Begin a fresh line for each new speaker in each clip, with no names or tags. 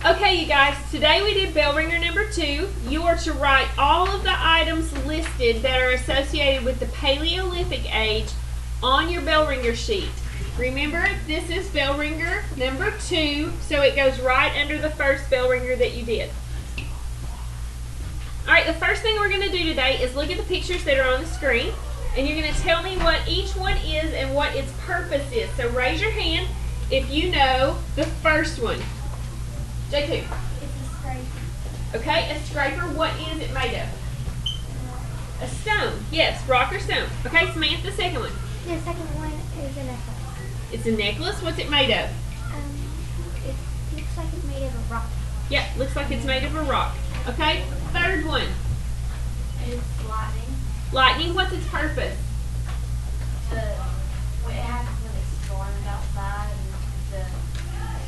Okay, you guys, today we did bell ringer number 2. You are to write all of the items listed that are associated with the Paleolithic age on your bell ringer sheet. Remember, this is bell ringer number 2, so it goes right under the first bell ringer that you did. Alright, the first thing we're going to do today is look at the pictures that are on the screen, and you're going to tell me what each one is and what its purpose is. So raise your hand if you know the first one. J2.
It's a scraper.
Okay, a scraper, what is it made of? A stone. Yes, rock or stone. Okay, Samantha, the second one.
The second one is a necklace.
It's a necklace. What's it made of?
It looks like it's made of a rock.
Yeah, looks like it's made of a rock. Okay, third one.
It's lightning.
Lightning, what's its purpose?
What happens when it's storming outside and the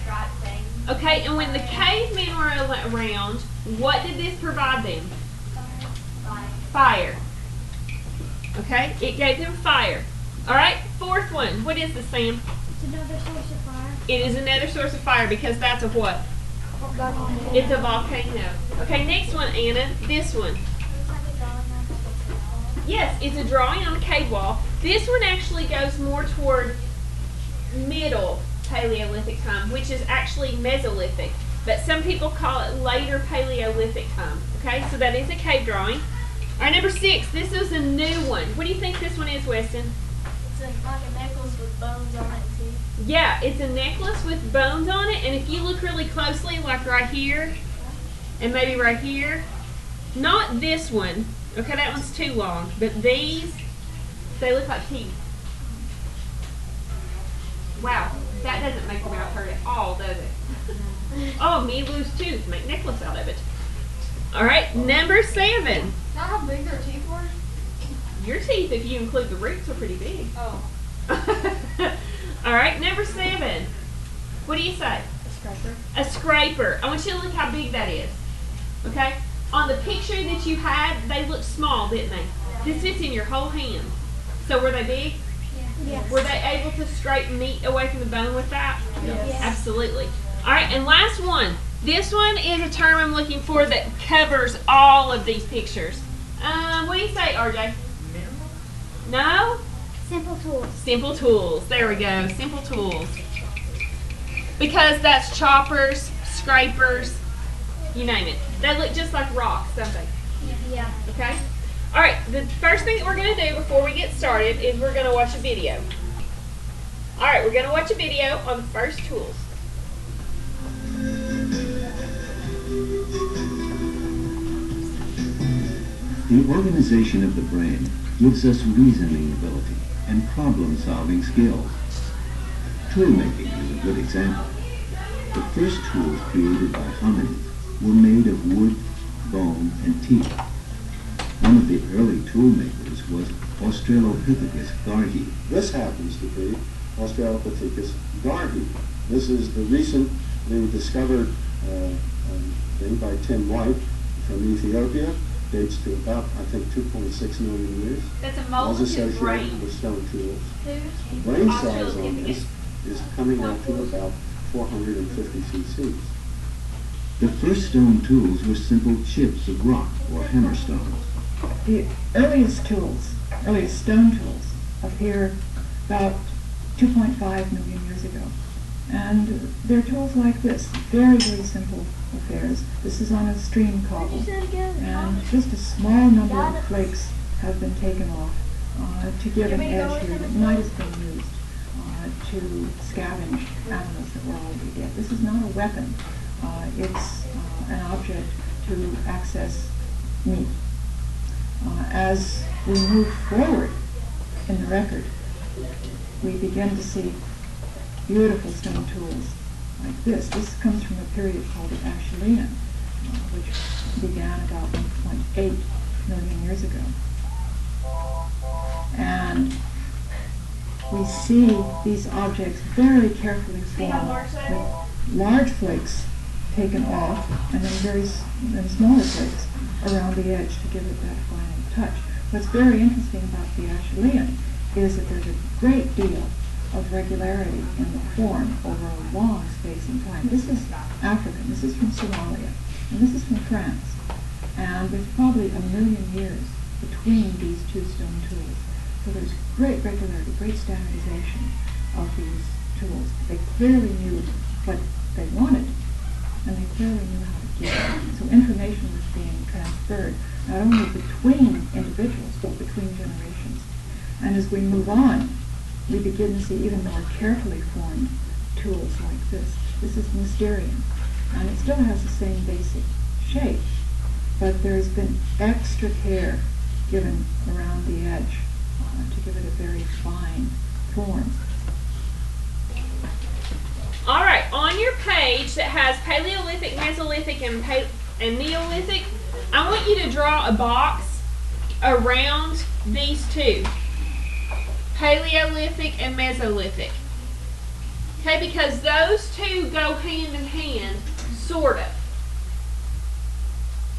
strike thing.
Okay, and when the cavemen were around, what did this provide them? Fire. Okay, it gave them fire. Alright, fourth one. What is this, Sam?
It's another source of fire.
It is another source of fire because that's a what?
Volcano.
It's a volcano. Okay, next one, Anna. This one. Yes, it's a drawing on a cave wall. This one actually goes more toward middle Paleolithic time, which is actually Mesolithic. But some people call it later Paleolithic time. Okay, so that is a cave drawing. All right, number 6. This is a new one. What do you think this one is, Weston?
It's like a necklace with bones on it too.
Yeah, it's a necklace with bones on it, and if you look really closely, like right here, and maybe right here, not this one, okay, that one's too long, but these, they look like teeth. Wow, that doesn't make your mouth hurt at all, does it? Oh, me lose tooth, make necklace out of it. All right, number 7.
Not how big their teeth were?
Your teeth, if you include the roots, are pretty big.
Oh.
All right, number 7. What do you say?
A scraper.
A scraper. I want you to look how big that is. Okay? On the picture that you had, they looked small, didn't they? This fits in your whole hand. So were they big?
Yes.
Were they able to scrape meat away from the bone with that?
Yes.
Absolutely. All right, and last one. This one is a term I'm looking for that covers all of these pictures. What do you say, RJ? No?
Simple tools.
Simple tools. There we go. Simple tools. Because that's choppers, scrapers, you name it. They look just like rocks, don't they?
Yeah.
Okay? All right. The first thing that we're going to do before we get started is we're going to watch a video. All right. We're going to watch a video on the first tools.
The organization of the brain gives us reasoning ability and problem-solving skills. Tool-making is a good example. The first tools created by hominids were made of wood, bone, and teeth. One of the early tool makers was Australopithecus garhi.
This happens to be Australopithecus garhi. This is the recently discovered thing by Tim White from Ethiopia. Dates to about, I think, 2.6 million years.
That's a
Was
mold of his
associated
brain.
with stone tools. The brain size on this is coming up to about 450 cc's.
The first stone tools were simple chips of rock or hammerstones.
The earliest tools, earliest stone tools, appear about 2.5 million years ago. And they're tools like this, very, very simple affairs. This is on a stream cobble, and just a small number of flakes have been taken off to give an edge here that might have been used to scavenge animals that were already dead. This is not a weapon. It's an object to access meat. As we move forward in the record, we begin to see beautiful stone tools like this. This comes from a period called the Acheulean, which began about 1.8 million years ago. And we see these objects very carefully formed with large flakes taken off and then smaller flakes around the edge to give it that final touch. What's very interesting about the Acheulean is that there's a great deal of regularity in the form over a long space in time. This is African, this is from Somalia, and this is from France. And there's probably 1 million years between these two stone tools. So there's great regularity, great standardization of these tools. They clearly knew what they wanted, and they clearly knew how to get it. So information was being transferred, not only between individuals, but between generations. And as we move on, we begin to see even more carefully formed tools like this. This is Mysterium, and it still has the same basic shape, but there's been extra care given around the edge to give it a very fine form.
All right, on your page that has Paleolithic, Mesolithic, and Neolithic, I want you to draw a box around these two, Paleolithic and Mesolithic. Okay, because those two go hand in hand, sort of.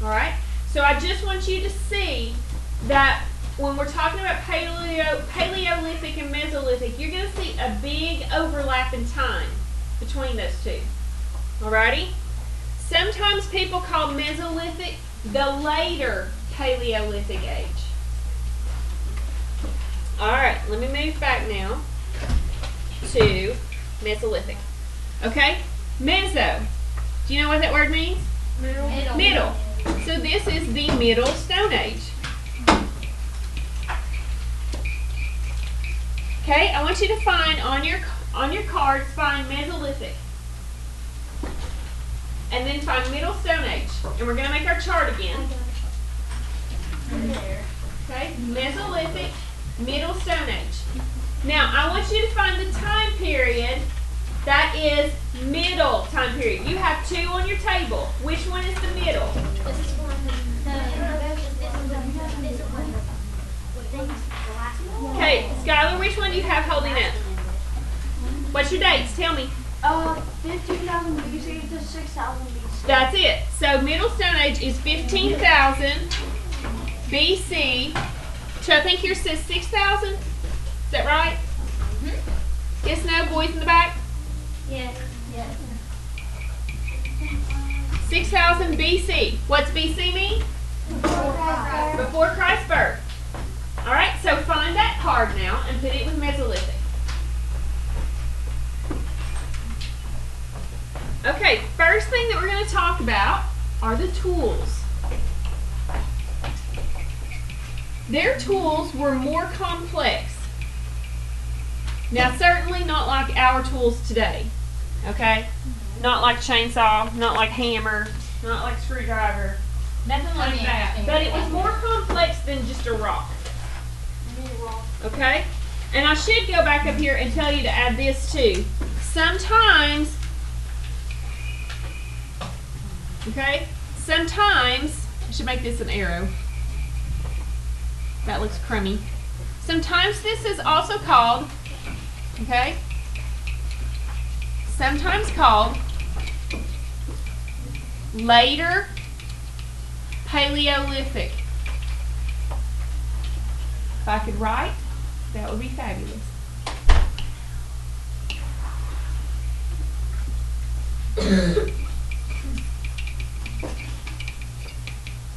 All right, so I just want you to see that when we're talking about Paleolithic and Mesolithic, you're going to see a big overlap in time between those two. Alrighty? Sometimes people call Mesolithic the later Paleolithic age. Alright, let me move back now to Mesolithic. Okay? Meso. Do you know what that word means?
Middle.
Middle. So this is the Middle Stone Age. Okay, I want you to find on your cards, find Mesolithic. And then find Middle Stone Age. And we're going to make our chart again.
There.
Okay, Mesolithic, Middle Stone Age. Now, I want you to find the time period that is middle time period. You have 2 on your table. Which one is the middle?
This is one.
Okay, Skylar, which one do you have holding up? What's your dates? Tell me.
15,000 BC to 6,000 BC.
That's it. So Middle Stone Age is 15,000 BC to, I think here says 6,000. Is that right? Yes, no, boys in the back?
Yes.
6,000 BC. What's BC mean? Before Christ's birth. All right, so find that card now and put it with Mesolithic. Okay, first thing that we're going to talk about are the tools. Their tools were more complex. Now, certainly not like our tools today, okay? Not like chainsaw, not like hammer, not like screwdriver, nothing like that. But it was more complex than just a rock. Okay? And I should go back up here and tell you to add this too. Sometimes, okay? Sometimes, I should make this an arrow. That looks crummy. Sometimes this is also called, okay? Sometimes called later Paleolithic. If I could write, that would be fabulous.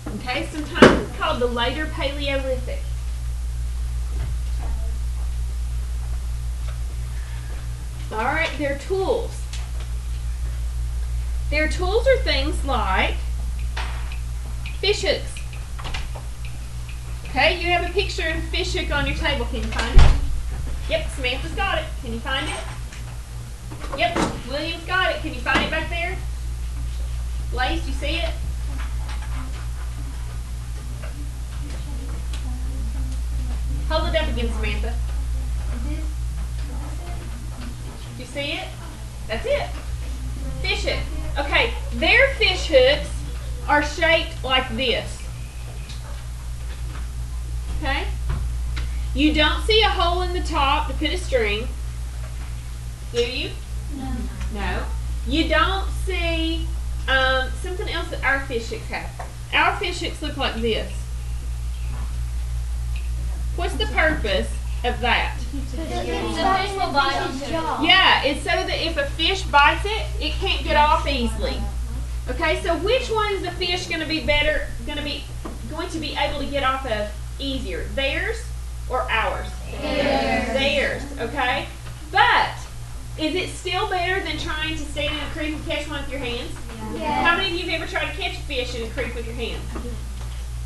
Okay, sometimes it's called the later Paleolithic. All right, their tools. Their tools are things like fish hooks. Okay, you have a picture of a fish hook on your table. Can you find it? Yep, Samantha's got it. Can you find it? Yep, William's got it. Can you find it back there? Lace, you see it? Hold it up again, Samantha. Do you see it? That's it. Fish hook. Okay, their fish hooks are shaped like this. Okay? You don't see a hole in the top to put a string. Do you?
No.
No. You don't see something else that our fish hooks have. Our fish hooks look like this. What's the purpose of that?
The fish will bite onto it.
Yeah, it's so that if a fish bites it, it can't get off easily. Okay, so which one is the fish going to be able to get off of easier? Theirs or ours? Theirs, okay? But is it still better than trying to stand in a creek and catch one with your hands?
Yeah.
How many of you have ever tried to catch a fish in a creek with your hands?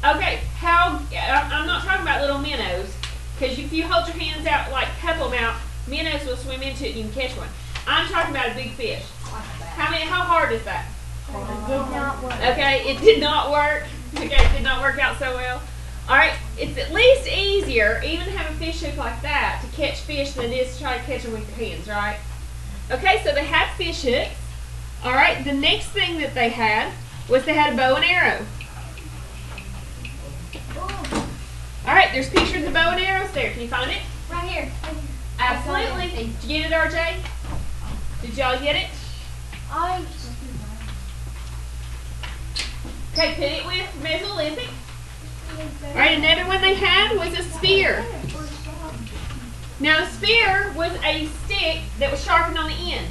Okay, I'm not talking about little minnows, because if you hold your hands out, like couple them out, minnows will swim into it and you can catch one. I'm talking about a big fish. How hard is that?
It did not work.
Okay, it did not work. Okay, it did not work out so well. Alright, it's at least easier, even to have a fish hook like that, to catch fish than it is to try to catch them with your hands, right? Okay, so they had fish hooks. Alright, the next thing that they had was they had a bow and arrow. Alright, there's pictures of bow and arrows there. Can you find it?
Right here.
Absolutely. Did you get it, RJ? Did y'all get it? Okay, put it with Mesolithic. Alright, another one they had was a spear. Now, a spear was a stick that was sharpened on the end.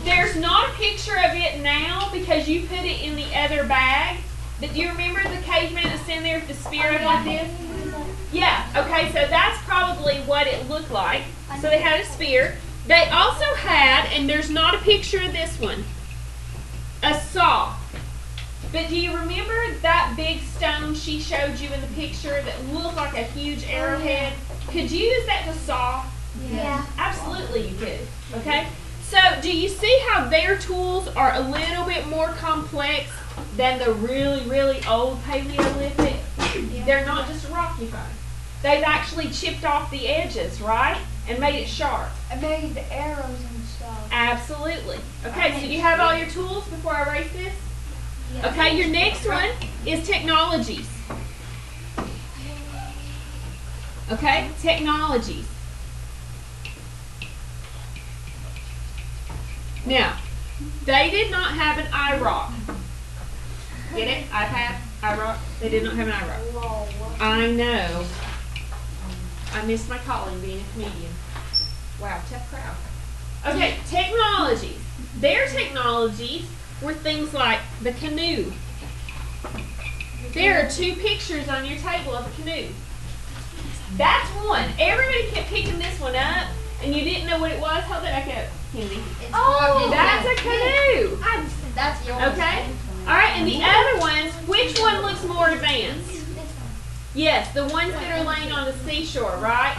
There's not a picture of it now because you put it in the other bag. But do you remember the caveman that's sitting there with the spear up like this? Yeah, okay, so that's probably what it looked like. So they had a spear. They also had, and there's not a picture of this one, a saw. But do you remember that big stone she showed you in the picture that looked like a huge arrowhead? Could you use that to saw?
Yeah.
Absolutely you could. Okay? So do you see how their tools are a little bit more complex than the really, really old Paleolithic? They're not just a rock you find. They've actually chipped off the edges, right? And made it sharp.
I made the arrows and stuff.
Absolutely. Okay, so you have all your tools before I erase this? Okay, your next one is technologies. Okay, technologies. Now, they did not have an iRock. Get it? iPad, iRock. They did not have an iRock. I know. I missed my calling being a comedian. Wow, tough crowd. Okay, technologies. Their technologies were things like the canoe. There are two pictures on your table of a canoe. That's one. Everybody kept picking this one up, and you didn't know what it was. Hold it back up, Kennedy.
Oh,
That's a canoe.
That's yours.
Okay? Alright, and the other ones, which one looks more advanced? Yes, the ones that are laying on the seashore, right?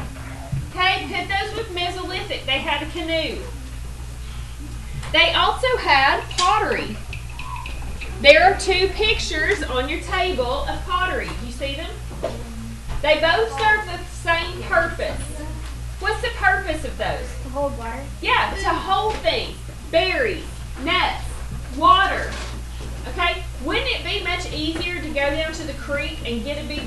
Okay, put those with Mesolithic. They had a canoe. They also had pottery. There are two pictures on your table of pottery. Do you see them? They both serve the same purpose. What's the purpose of those?
To hold water.
Yeah, to hold things. Berries, nuts, water. Okay? Wouldn't it be much easier to go down to the creek and get a big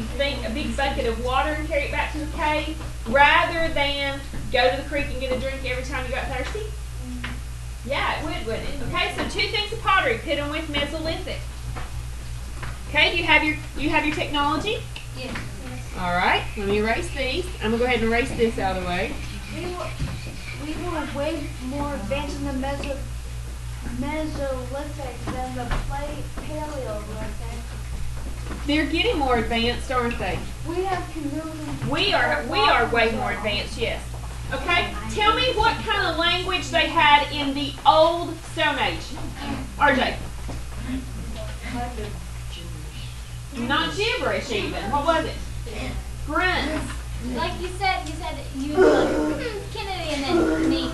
bucket of water and carry it back to the cave rather than go to the creek and get a drink every time you got thirsty? Yeah, it would, wouldn't it? Okay, so two things of pottery. Put them with Mesolithic. Okay, you have your technology?
Yes.
All right, let me erase these. I'm going to go ahead and erase this out of the way.
We were way more advanced in the Mesolithic than the Paleolithic.
They're getting more advanced, aren't they?
We have canoes and
We are way more advanced, yes. Okay, tell me what kind of language they had in the old Stone Age. RJ. Not gibberish even. What was it? Grunts.
Like you said you like Kennedy and then me.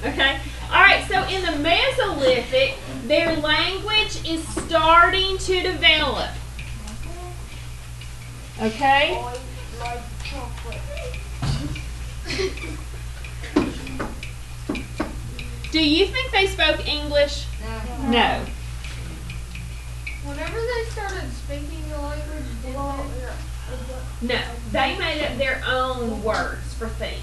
Okay. All right. So in the Mesolithic, their language is starting to develop. Okay.
like chocolate.
Do you think they spoke English? No.
Whenever they started speaking the language,
No. They made up their own words for things.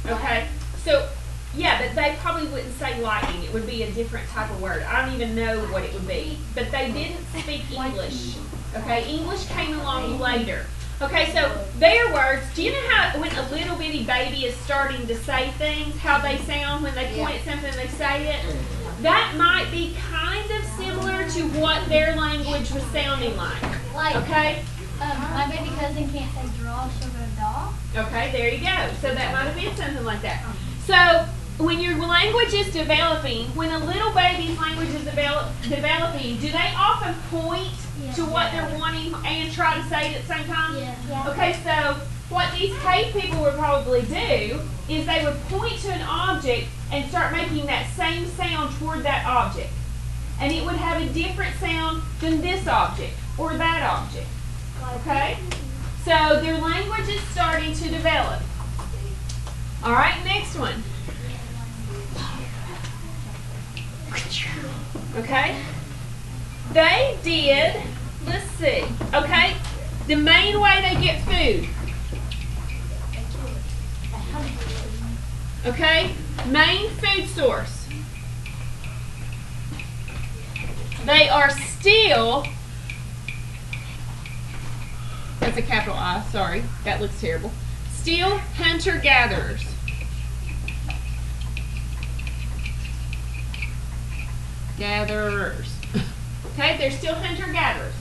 Okay. So, yeah, but they probably wouldn't say lightning. It would be a different type of word. I don't even know what it would be. But they didn't speak English. Okay. English came along later. Okay, so their words, do you know how when a little bitty baby is starting to say things, how they sound when they point at something and they say it? That might be kind of similar to what their language was sounding like. Okay?
My baby cousin can't say draw, she'll go dog.
Okay, there you go. So that might have been something like that. So when your language is developing, when a little baby's language is developing, do they often point to what they're wanting and try to say it at the same time?
Yeah.
Okay, so what these cave people would probably do is they would point to an object and start making that same sound toward that object. And it would have a different sound than this object or that object. Okay? So their language is starting to develop. All right, next one. Okay? They did, let's see, okay? The main way they get food. Okay? Main food source. They are still, that's a capital I, sorry, that looks terrible. Still hunter-gatherers. Gatherers. Okay, they're still hunter-gatherers.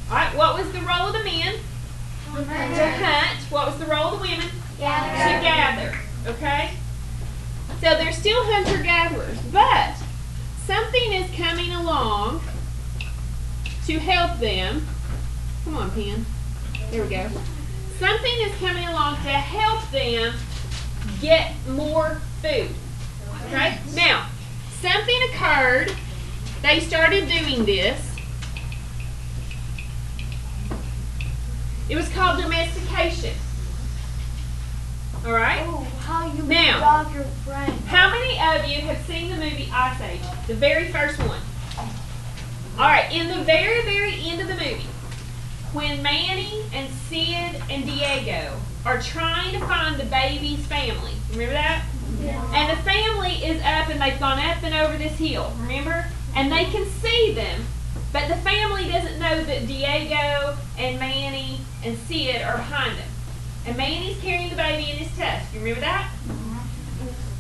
Alright, what was the role of the men? To hunt. What was the role of the women? To gather. Okay? So they're still hunter-gatherers, but something is coming along to help them. Come on, pen. There we go. Something is coming along to help them get more food. Okay? Now, something occurred. They started doing this. It was called domestication. All right?
Oh, how you
Now,
dog your friend.
how many of you have seen the movie Ice Age? The very first one. All right, in the very, very end of the movie, when Manny and Sid and Diego are trying to find the baby's family, remember that?
Yeah.
And the family is up and they've gone up and over this hill, remember? And they can see them, but the family doesn't know that Diego and Manny and Sid are behind them. And Manny's carrying the baby in his tusk. You remember that?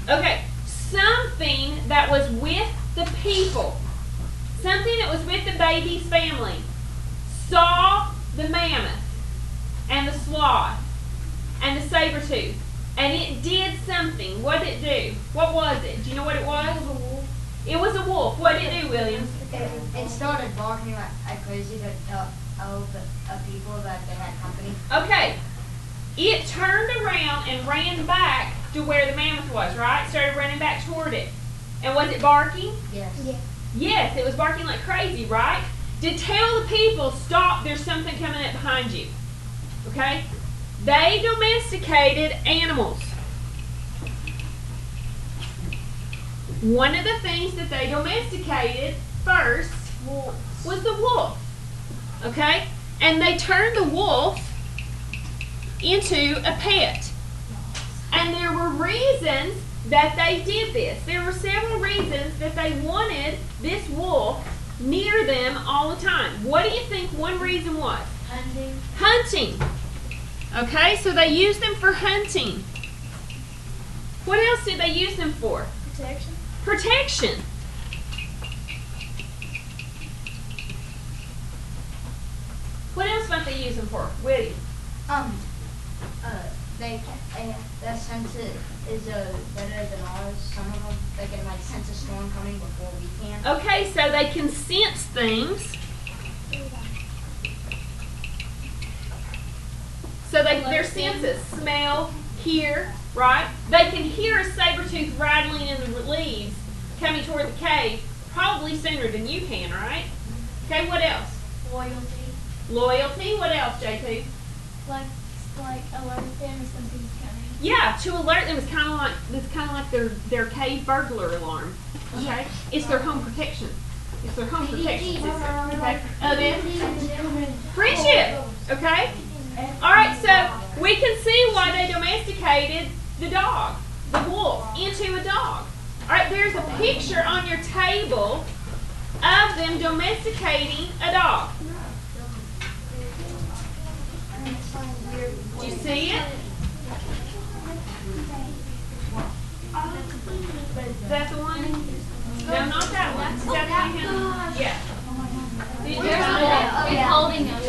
Okay, something that was with the people, something that was with the baby's family, saw the mammoth and the sloth and the saber-tooth, and it did something. What did it do? What was it? Do you know what it was? It was a wolf. What did it do, Williams?
It started barking like crazy to tell the people that they had company.
Okay. It turned around and ran back to where the mammoth was, right? Started running back toward it. And was it barking?
Yes.
Yeah.
Yes, it was barking like crazy, right? To tell the people, stop, there's something coming up behind you. Okay? They domesticated animals. One of the things that they domesticated first was the wolf. Okay? And they turned the wolf into a pet. And there were reasons that they did this. There were several reasons that they wanted this wolf near them all the time. What do you think one reason was?
Hunting.
Hunting. Okay, so they used them for hunting. What else did they use them for?
Protection.
Protection. What else might they use them for? William?
Their sense is better than ours. Some of them, they can like sense a storm coming before we can.
Okay, so they can sense things. So their senses smell, hear, right? They can hear a saber-tooth rattling in the leaves coming toward the cave probably sooner than you can, right? Okay, what else?
Loyalty.
Loyalty. What else, JT?
Like alert them if something's coming.
Yeah, to alert them is kind of like their cave burglar alarm. Okay, it's their home protection. It's their home protection system. Okay, then friendship. Okay. All right, so we can see why they domesticated the dog, the wolf, into a dog. All right, there's a picture on your table of them domesticating a dog. Do you see it? Is that the one? No, not that one. Is that the one? Yeah. Did you find it?
It's holding us.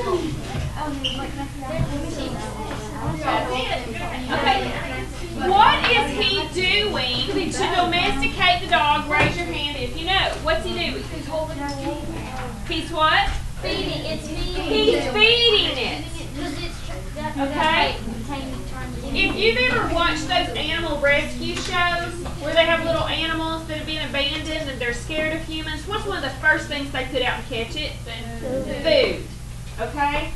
Okay. What is he doing to domesticate the dog? Raise your hand if you know. What's he doing? He's what?
Feeding. It's feeding.
He's feeding it. Okay. If you've ever watched those animal rescue shows where they have little animals that have been abandoned and they're scared of humans, what's one of the first things they put out to catch it? Food. Okay?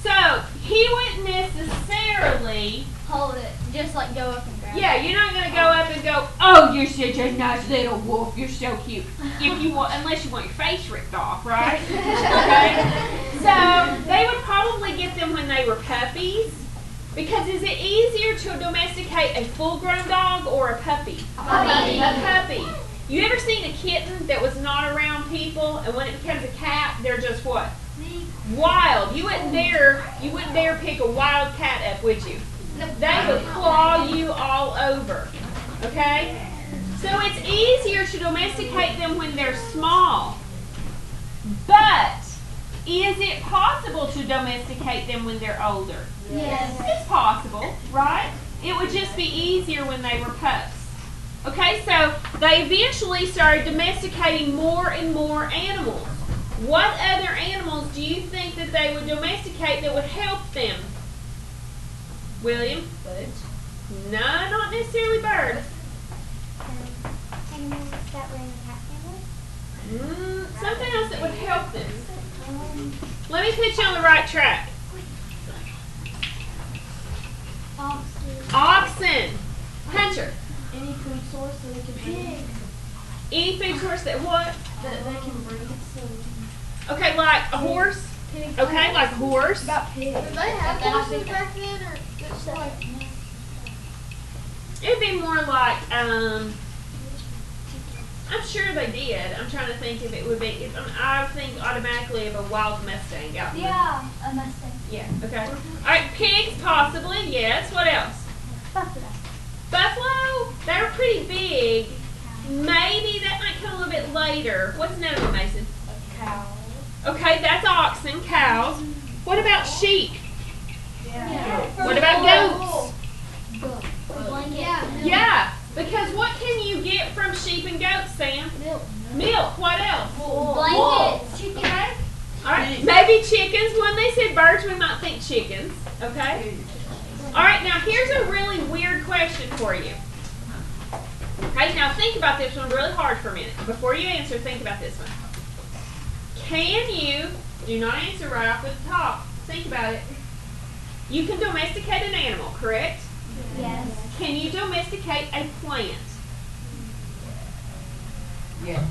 So, he wouldn't necessarily
Hold it. Just like go up and grab it.
Yeah, you're not gonna go up and go, oh, you're such a nice little wolf, you're so cute. If you want, unless you want your face ripped off, right? Okay. So they would probably get them when they were puppies, because is it easier to domesticate a full-grown dog or a puppy? A puppy. You ever seen a kitten that was not around people, and when it becomes a cat, they're just what? Wild. You wouldn't dare pick a wild cat up, would you? They would claw you all over, okay? So it's easier to domesticate them when they're small. But is it possible to domesticate them when they're older?
Yes.
It's possible, right? It would just be easier when they were pups. Okay, so they eventually started domesticating more and more animals. What other animals do you think that they would domesticate that would help them? William?
Birds.
No, not necessarily birds.
Animals that were in the cat family?
Something else that would help them. Let me put you on the right track. Oxen. Hunter.
Any food source that they can breed.
Any food source that what?
That they can breed. So
Okay, like a horse.
pigs.
Okay, like a horse.
About pigs.
Did they have horses back then, or just like?
It'd be more like, I'm sure they did. I'm trying to think if it would be, I think automatically of a wild Mustang out in the-
Yeah, a Mustang.
Yeah, okay. Alright, pigs possibly, yes. What else?
Buffalo.
Buffalo, they're pretty big. Maybe that might come a little bit later. What's another one, Mason?
Cow.
Okay, that's oxen, cows. What about sheep?
Yeah.
What about goats?
Yeah.
Yeah, because what can you get from sheep and goats, Sam?
Milk.
Milk. What else?
Blankets. Chicken.
Okay. All right. Maybe chickens. When they said birds, we might think chickens. Okay. All right. Now here's a really weird question for you. Okay. Now think about this one really hard for a minute. Before you answer, think about this one. Can you? Do not answer right off at the top. Think about it. You can domesticate an animal, correct?
Yes.
Can you domesticate a plant?
Yes.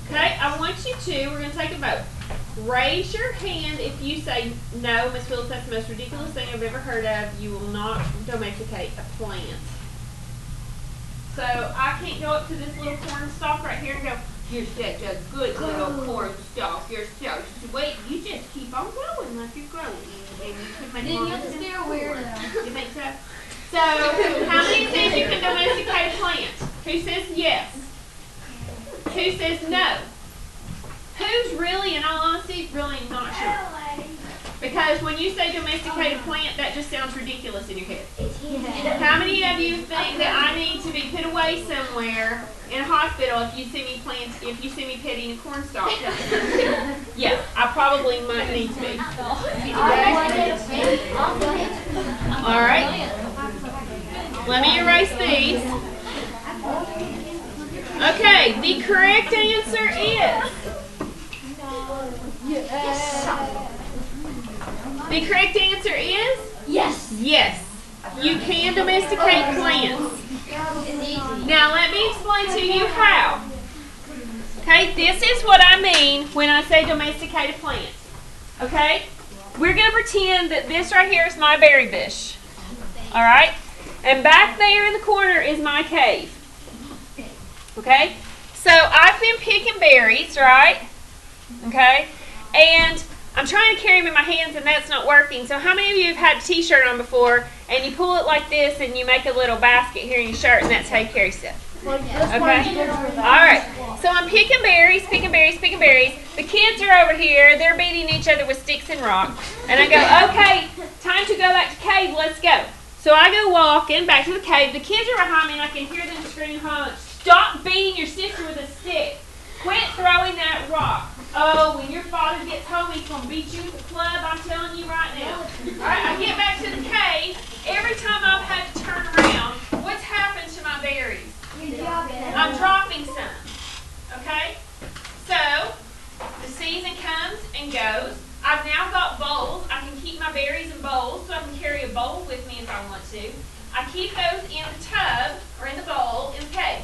Okay, I want you to, we're going to take a vote. Raise your hand if you say, no, Miss Phillips, that's the most ridiculous thing I've ever heard of. You will not domesticate a plant. So I can't go up to this little corn stalk right here and go, you're such a good little corn stalk. You're so sweet. You just keep on growing like you're growing. And you can make more
Didn't you
sense.
weird?
You think so? So, how many says you can domesticate a plant? Who says yes? Who says no? Who's really, in all honesty, really not sure? Because when you say domesticate a plant, that just sounds ridiculous in your head. How many of you think that I need to be put away somewhere in a hospital if you see me petting a corn stalk? Yeah, I probably might need to be. All right. Let me erase these. Okay, the correct answer is. The correct answer is?
Yes.
Yes. You can domesticate plants. Now let me explain to you how. Okay, this is what I mean when I say domesticate a plant. Okay? We're going to pretend that this right here is my berry bush. Alright? And back there in the corner is my cave. Okay? So I've been picking berries, right? Okay? And I'm trying to carry them in my hands and that's not working. So how many of you have had a t-shirt on before and you pull it like this and you make a little basket here in your shirt and that's how you carry stuff? Okay? Alright. So I'm picking berries, picking berries, picking berries. The kids are over here. They're beating each other with sticks and rocks. And I go, okay, time to go back to cave. Let's go. So I go walking back to the cave. The kids are behind me and I can hear them screaming, stop beating your sister with a stick. Quit throwing that rock. Oh, when your father gets home, he's going to beat you with the club, I'm telling you right now. Alright, I get back to the cave. Every time I've had to turn around, what's happened to my berries? I'm dropping some. Okay? So, the season comes and goes. I've now got bowls. I can keep my berries in bowls, so I can carry a bowl with me if I want to. I keep those in the tub, or in the bowl, in the cave.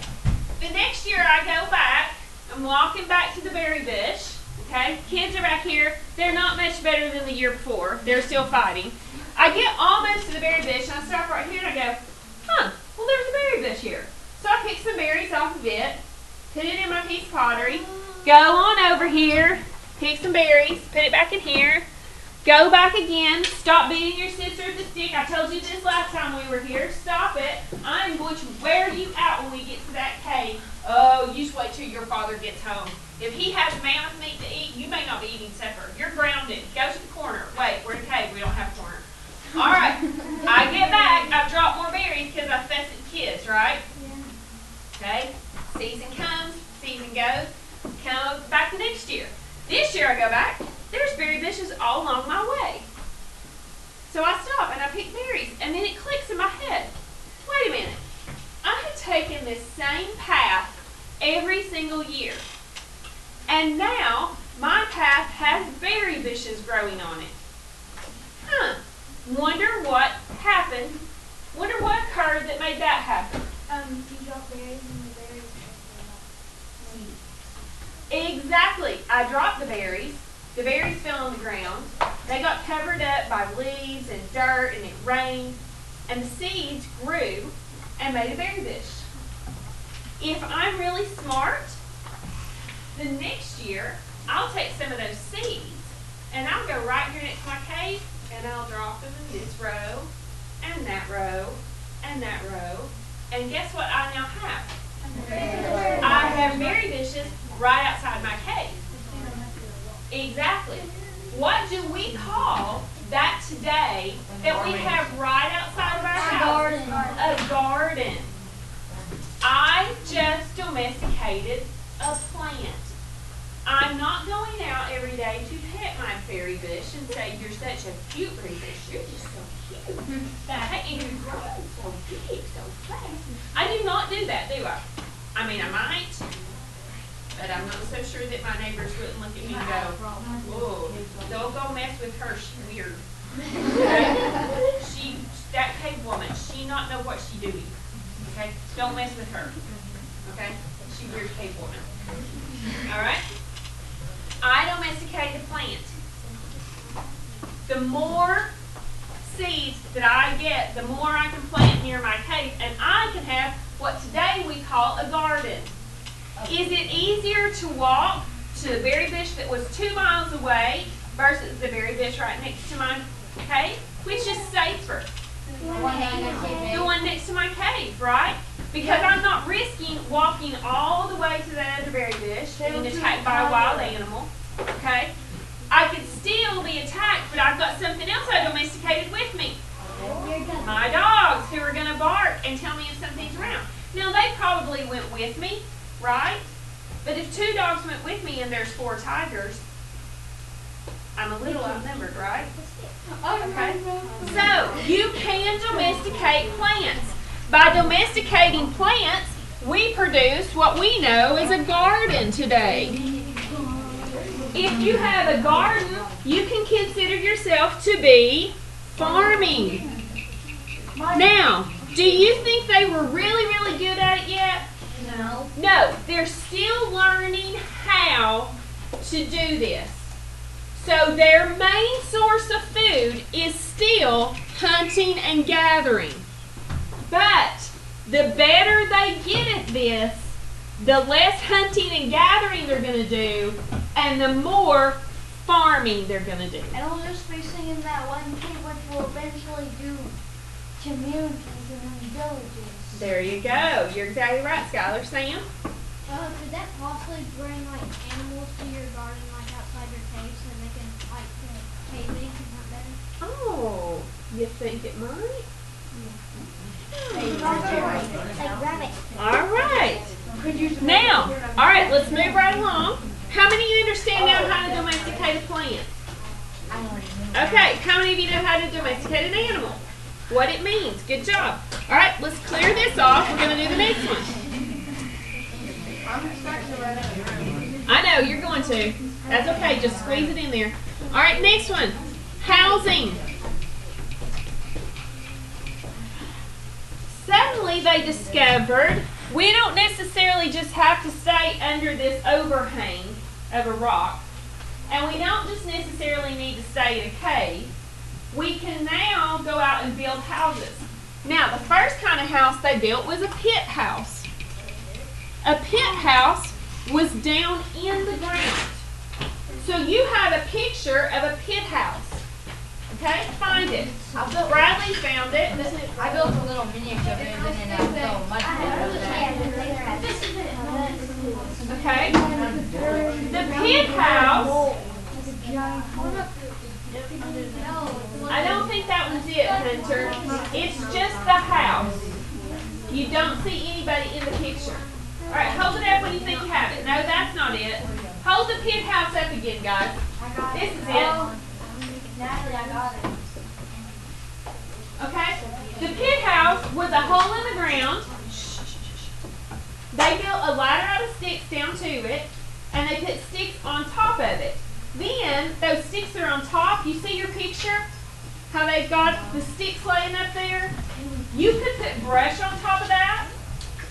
The next year I go back. I'm walking back to the berry bush. Okay, kids are back here. They're not much better than the year before. They're still fighting. I get almost to the berry bush and I stop right here and I go, well there's a berry bush here. So I pick some berries off of it, put it in my piece of pottery, go on over here, pick some berries, put it back in here, go back again, stop beating your sister with the stick. I told you this last time we were here. Stop it. I'm going to wear you out when we get to that cave. Oh, you just wait till your father gets home. If he has mammoth meat to eat, you may not be eating supper. You're grounded. Go to the corner. Wait, we're in a cave. We don't have a corner. All right. I get back. I've dropped more berries because I fussed at the kids, right? Yeah. Okay. Season comes. Season goes. Come back the next year. This year I go back. There's berry bushes all along my way. So I stop and I pick berries. And then it clicks in my head. Wait a minute. I had taken this same path every single year. And now my path has berry bushes growing on it. Wonder what happened. Wonder what occurred that made that happen.
You drop berries and the berries
Exactly. I dropped the berries. The berries fell on the ground. They got covered up by leaves and dirt and it rained. And the seeds grew and made a berry bush. If I'm really smart, the next year I'll take some of those seeds and I'll go right here next to my cave and I'll drop them in this row and that row and that row. And guess what I now have? I have berry bushes right outside my cave. Exactly. What do we call that today that we have right outside of our house? A garden. I just domesticated a plant. I'm not going out every day to pet my berry bush and say, you're such a cute berry bush. You're just so cute. And you grow so big, so fast. I do not do that, do I? I mean, I might, but I'm not so sure that my neighbors wouldn't look at me and go, whoa, don't go mess with her, she's weird. Okay? That cave woman, she not know what she doing. Okay? Don't mess with her. Okay? She weird cave woman. Alright? I domesticate the plant. The more seeds that I get, the more I can plant near my cave, and I can have what today we call a garden. Is it easier to walk to the berry bush that was 2 miles away versus the berry bush right next to my cave? Which is safer? The one next to my cave, right? Because I'm not risking walking all the way to that other berry bush, being attacked by a wild animal, okay? I could still be attacked, but I've got something else I domesticated with me. My dogs, who are going to bark and tell me if something's around. Now, they probably went with me, right? But if 2 dogs went with me and there's 4 tigers, I'm a little outnumbered, right? Okay. So, you can domesticate plants. By domesticating plants, we produce what we know as a garden today. If you have a garden, you can consider yourself to be farming. Now, do you think they were really, really good at it yet?
No.
No, they're still learning how to do this. So their main source of food is still hunting and gathering. But the better they get at this, the less hunting and gathering they're going to do, and the more farming they're going to do.
And we'll just be singing that one thing which will eventually do communities and then villages.
There you go. You're exactly right, Skylar. Sam?
Could that possibly bring like animals to your garden, like outside your cave, so they can like cave in and hunt better?
Oh, you think it might?
Like rabbits.
All right. Now, all right, let's move right along. How many of you understand now how to domesticate a plant? Okay, how many of you know how to domesticate an animal? What it means. Good job. All right, let's clear this off. We're going to do the next one. I know, you're going to. That's okay, just squeeze it in there. All right, next one. Housing. Suddenly they discovered we don't necessarily just have to stay under this overhang of a rock, and we don't just necessarily need to stay in a cave. We can now go out and build houses. Now, the first kind of house they built was a pit house. A pit house was down in the ground. So you have a picture of a pit house. Okay, find it. Bradley found it.
I built a little miniature version and I built a much bigger.
Okay. The pit house. I don't think that was it, Hunter. It's just the house. You don't see anybody in the picture. All right, hold it up when you think you have it. No, that's not it. Hold the pit house up again, guys. This is it.
Natalie, I got it.
Okay? The pit house was a hole in the ground. They built a ladder out of sticks down to it, and they put sticks on top of it. Then, those sticks are on top. You see your picture? How they've got the sticks laying up there? You could put brush on top of that.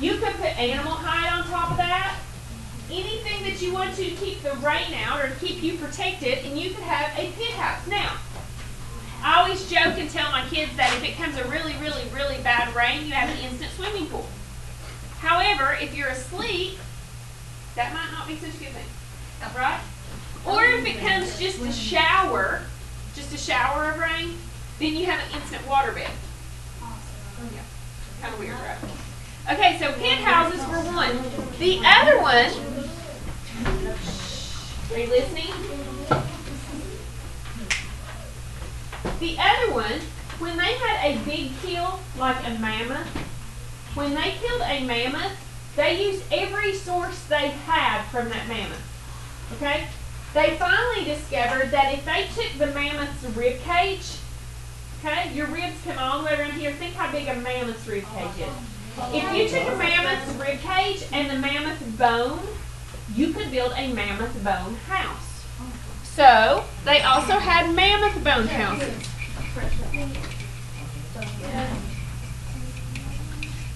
You could put animal hide on top of that. Anything that you want to keep the rain out or keep you protected, and you could have a pit house. Now, I always joke and tell my kids that if it comes a really, really, really bad rain, you have an instant swimming pool. However, if you're asleep, that might not be such a good thing, right? Or if it comes just a shower of rain, then you have an instant water bed. Yeah, kind of weird, right? Okay, so pit houses were one. The other one, are you listening? The other one, when they had a big kill, like a mammoth, when they killed a mammoth, they used every source they had from that mammoth. Okay? They finally discovered that if they took the mammoth's rib cage, okay, your ribs come all the way around here. Think how big a mammoth's rib cage is. If you took a mammoth's rib cage and the mammoth bone, you could build a mammoth bone house. So, they also had mammoth bone houses.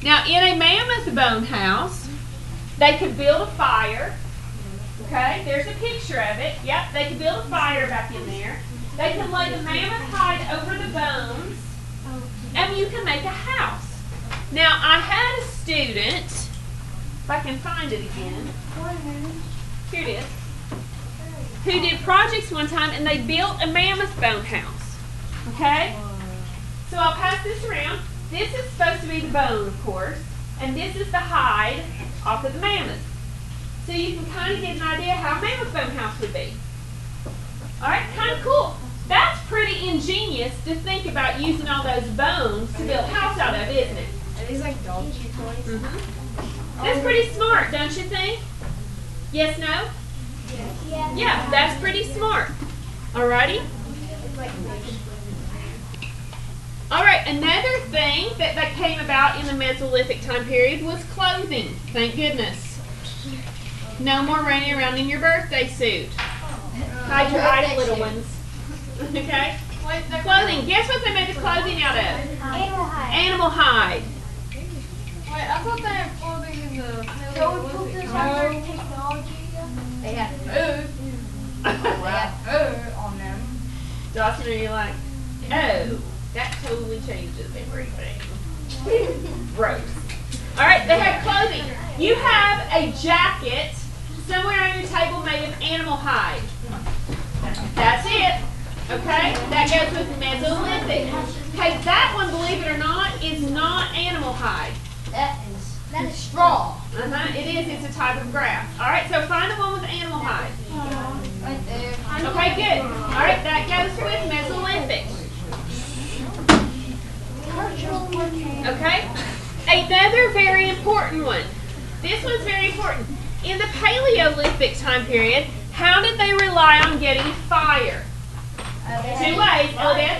Now, in a mammoth bone house, they could build a fire. Okay, there's a picture of it. Yep, they could build a fire back in there. They could lay the mammoth hide over the bones, and you can make a house. Now, I had a student, if I can find it again, here it is, who did projects one time, and they built a mammoth bone house. Okay? So I'll pass this around. This is supposed to be the bone, of course, and this is the hide off of the mammoth. So you can kind of get an idea how a mammoth bone house would be. All right, kind of cool. That's pretty ingenious to think about using all those bones to build a house out of, isn't it?
Are these like dog chew toys?
Mm-hmm. That's pretty smart, don't you think? Yes, no? Yeah, that's pretty smart. Alrighty? Alright, another thing that came about in the Mesolithic time period was clothing. Thank goodness. No more running around in your birthday suit. Hide your eyes, little ones. Okay? Clothing. Guess what they made the clothing out of?
Animal hide.
Animal hide.
Wait, I thought they had clothing in the
So we put this under technology.
They have food. They have food on them.
Dawson, are you like, oh, that totally changes everything. Gross. All right, they have clothing. You have a jacket somewhere on your table made of animal hide. A Okay, that goes with Mesolithic. Okay, that one, believe it or not, is not animal hide.
That is straw.
It is. It's a type of grass. All right, so find the one with animal hide.
Right there.
Okay, good. All right, that goes with Mesolithic. Okay, another very important one. This one's very important. In the Paleolithic time period, how did they rely on getting fire? 2 ways, Olivia.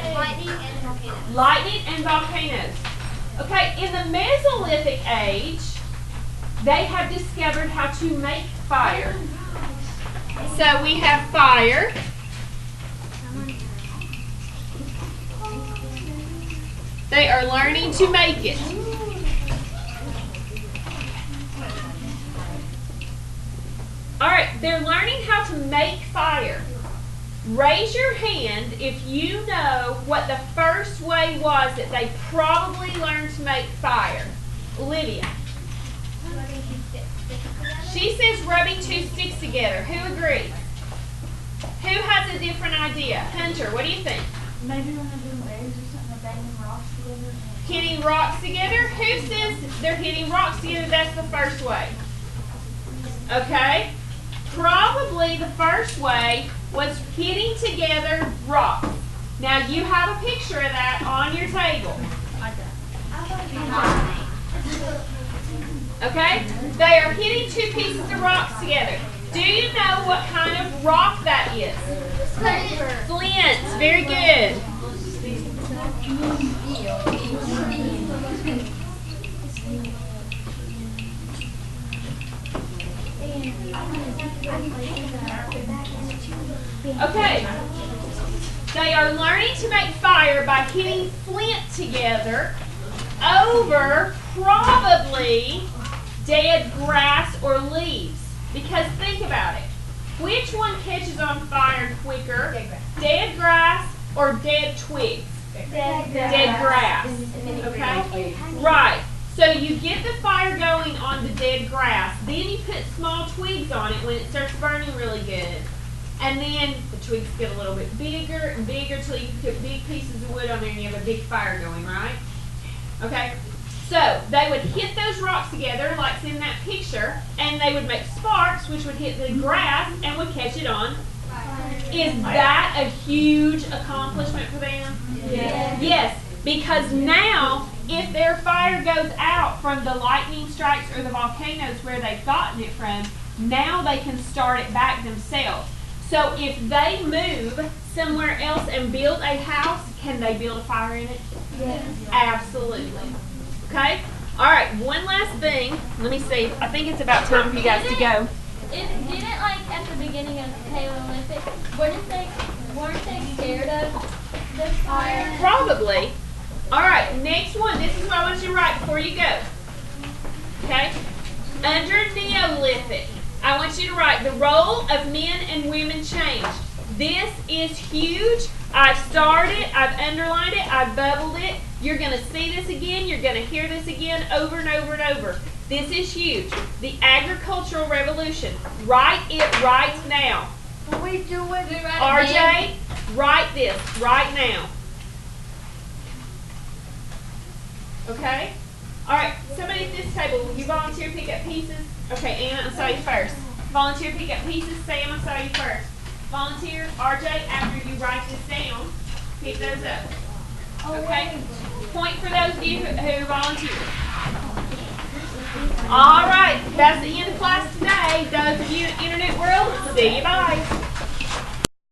Lightning and volcanoes. Okay, in the Mesolithic age, they have discovered how to make fire. So we have fire. They are learning to make it. All right, they're learning how to make fire. Raise your hand if you know what the first way was that they probably learned to make fire. Olivia. She says rubbing 2 sticks together. Who agrees? Who has a different idea? Hunter, what do you think?
Maybe when they're doing eggs or something, they're banging rocks together.
Hitting rocks together? Who says they're hitting rocks together? That's the first way. Okay. Probably the first way was hitting together rocks. Now you have a picture of that on your table. Okay? They are hitting 2 pieces of rocks together. Do you know what kind of rock that is? Flint. Very good. Okay. They are learning to make fire by hitting flint together over probably dead grass or leaves. Because think about it. Which one catches on fire quicker? Dead grass or dead twigs? Dead grass. Okay? Right. So you get the fire going on the dead grass. Then you put small twigs on it when it starts burning really good. And then the twigs get a little bit bigger and bigger until you put big pieces of wood on there and you have a big fire going, right? Okay? So they would hit those rocks together like in that picture, and they would make sparks which would hit the grass and would catch it on. Is that a huge accomplishment for them? Yes. Yes, because now if their fire goes out from the lightning strikes or the volcanoes where they've gotten it from, now they can start it back themselves. So if they move somewhere else and build a house, can they build a fire in it? Yes. Absolutely. Okay? All right, one last thing. Let me see. I think it's about time for you guys to go.
Didn't like at the beginning of the Paleolithic, weren't they scared of the fire?
Probably. All right, next one. This is what I want you to write before you go. Okay? Under Neolithic, I want you to write the role of men and women changed. This is huge. I've starred it, I've underlined it, I've bubbled it. You're going to see this again. You're going to hear this again over and over and over. This is huge. The agricultural revolution. Write it right now.
Will we do it?
RJ, write this right now. Okay? All right, somebody at this table, will you volunteer to pick up pieces? Okay, Anna, I saw you first. Volunteer to pick up pieces. Sam, I saw you first. Volunteer, RJ, after you write this down, pick those up. Okay? Point for those of you who volunteered. All right, that's the end of class today. Those of you in the internet world, see you, bye.